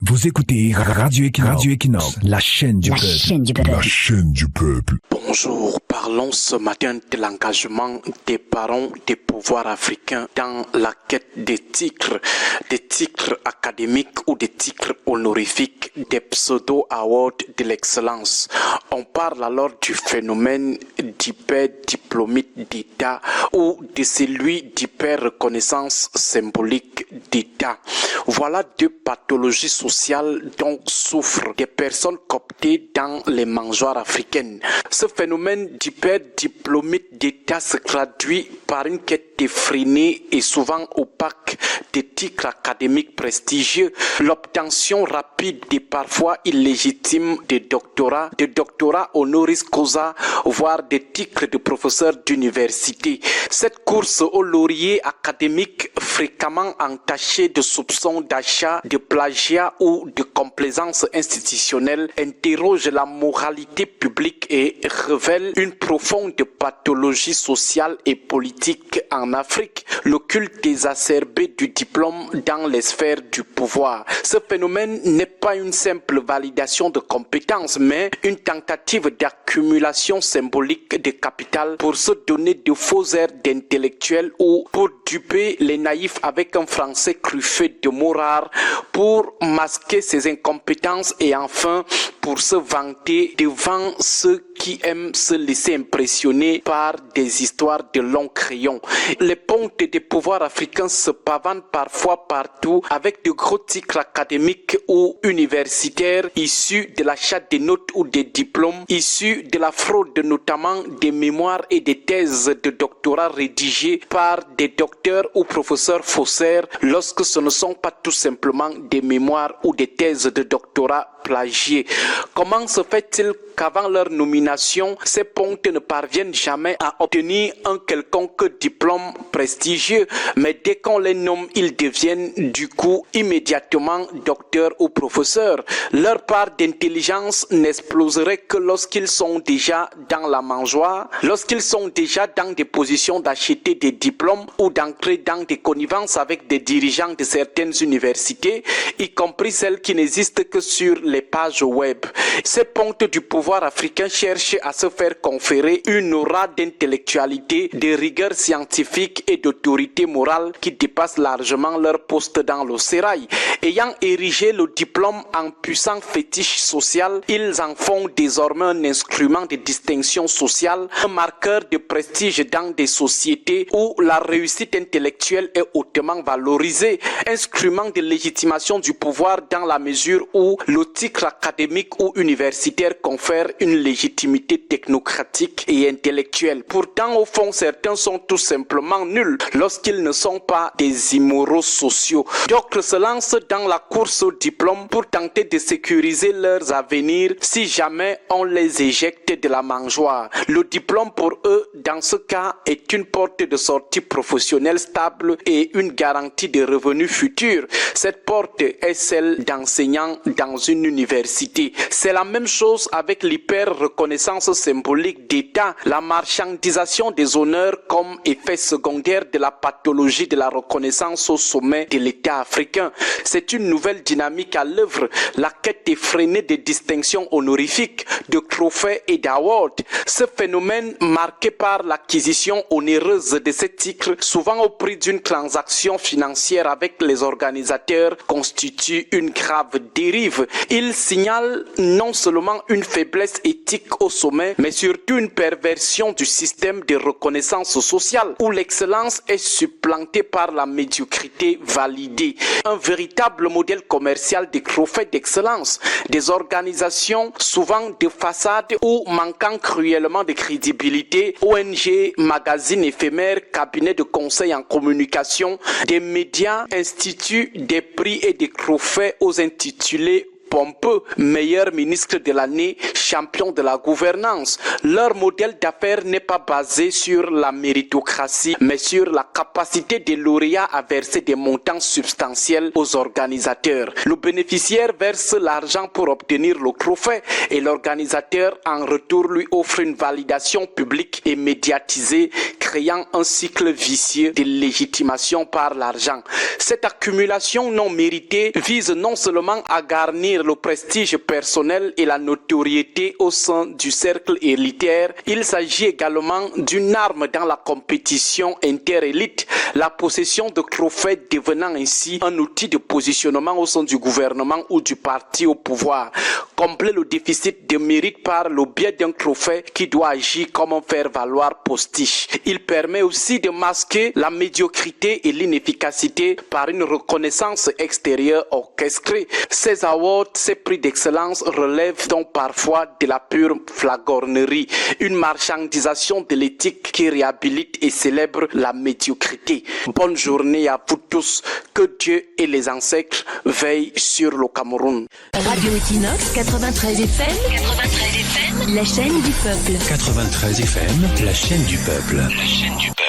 Vous écoutez Radio Equinox, la chaîne du peuple. La chaîne du peuple. Bonjour, parlons ce matin de l'engagement des parents des pouvoirs africains dans la quête des titres académiques ou des titres honorifiques, des pseudo-awards de l'excellence. On parle alors du phénomène d'hyper-diplômite d'État ou de celui d'hyper-reconnaissance symbolique d'État. Voilà deux pathologies sociales dont souffrent des personnes cooptées dans les mangeoires africaines. Ce phénomène d'hyper-diplômite d'État se traduit par une quête effrénée et souvent opaque des titres académiques prestigieux, l'obtention rapide et parfois illégitime des doctorats honoris causa, voire des titres de professeur d'université. Cette course au laurier académique fréquemment entachée de soupçons d'achat, de plagiat ou de complaisance institutionnelle interroge la moralité publique et révèle une profonde pathologie sociale et politique en Afrique, le culte exacerbé du diplôme dans les sphères du pouvoir. Ce phénomène n'est pas une simple validation de compétences, mais une tentative d'accumulation symbolique de capital pour se donner de faux airs d'intellectuels ou pour duper les naïfs avec un français truffé de mots rares, pour masquer ses incompétences et enfin pour se vanter devant ceux qui aiment se laisser impressionner par des histoires de longs crayons. Les pontes des pouvoirs africains se pavanent parfois partout avec de gros titres académiques ou universitaires issus de l'achat des notes ou des diplômes, issus de la fraude notamment des mémoires et des thèses de doctorat rédigées par des docteurs ou professeurs faussaires lorsque ce ne sont pas tout simplement des mémoires ou des thèses de doctorat plagiées. Comment se fait-il qu'avant leur nomination, ces pontes ne parviennent jamais à obtenir un quelconque diplôme prestigieux, mais dès qu'on les nomme, ils deviennent du coup immédiatement docteurs ou professeurs. Leur part d'intelligence n'exploserait que lorsqu'ils sont déjà dans la mangeoire, lorsqu'ils sont déjà dans des positions d'acheter des diplômes ou d'entrer dans des connivences avec des dirigeants de certaines universités, y compris celles qui n'existent que sur les pages web. Ces pontes du pouvoir africain cherchent à se faire conférer une aura d'intellectualité, de rigueur scientifique et d'autorité morale qui dépasse largement leur poste dans le sérail. Ayant érigé le diplôme en puissant fétiche social, ils en font désormais un instrument de distinction sociale, un marqueur de prestige dans des sociétés où la réussite intellectuelle est hautement valorisée, instrument de légitimation du pouvoir dans la mesure où le titre académique ou universitaire confère une légitimité technocratique et intellectuelle. Pourtant, au fond, certains sont tout simplement nuls lorsqu'ils ne sont pas des immoraux sociaux. D'autres se lancent dans la course au diplôme pour tenter de sécuriser leurs avenirs si jamais on les éjecte de la mangeoire. Le diplôme pour eux, dans ce cas, est une porte de sortie professionnelle stable et une garantie de revenus futurs. Cette porte est celle d'enseignants dans une université. C'est la même chose avec l'hyper-reconnaissance symbolique d'État, la marchandisation des honneurs comme effet secondaire de la pathologie de la reconnaissance au sommet de l'État africain. C'est une nouvelle dynamique à l'œuvre, la quête effrénée des distinctions honorifiques, de trophées et d'awards. Ce phénomène, marqué par l'acquisition onéreuse de ces titres, souvent au prix d'une transaction financière avec les organisateurs, constitue une grave dérive. Il signale non seulement une faiblesse éthique au sommet, mais surtout une perversion du système de reconnaissance sociale où l'excellence est supplantée par la médiocrité validée. Un véritable modèle commercial de trophées d'excellence, des organisations souvent de façade ou manquant cruellement de crédibilité, ONG, magazines éphémères, cabinets de conseil en communication, des médias, instituts des prix et des trophées aux intitulés pompeux, meilleur ministre de l'année, champion de la gouvernance. Leur modèle d'affaires n'est pas basé sur la méritocratie, mais sur la capacité des lauréats à verser des montants substantiels aux organisateurs. Le bénéficiaire verse l'argent pour obtenir le trophée et l'organisateur en retour lui offre une validation publique et médiatisée créant un cycle vicieux de légitimation par l'argent. Cette accumulation non méritée vise non seulement à garnir le prestige personnel et la notoriété au sein du cercle élitaire, il s'agit également d'une arme dans la compétition inter-élite, la possession de trophées devenant ainsi un outil de positionnement au sein du gouvernement ou du parti au pouvoir. Combler le déficit de mérite par le biais d'un trophée qui doit agir comme un faire-valoir postiche. Il permet aussi de masquer la médiocrité et l'inefficacité par une reconnaissance extérieure orchestrée. Ces awards, ces prix d'excellence relèvent donc parfois de la pure flagornerie, une marchandisation de l'éthique qui réhabilite et célèbre la médiocrité. Bonne journée à vous tous, que Dieu et les ancêtres veillent sur le Cameroun. Radio Equinox 93 FM, la chaîne du peuple. 93 FM, la chaîne du peuple. La chaîne du peuple.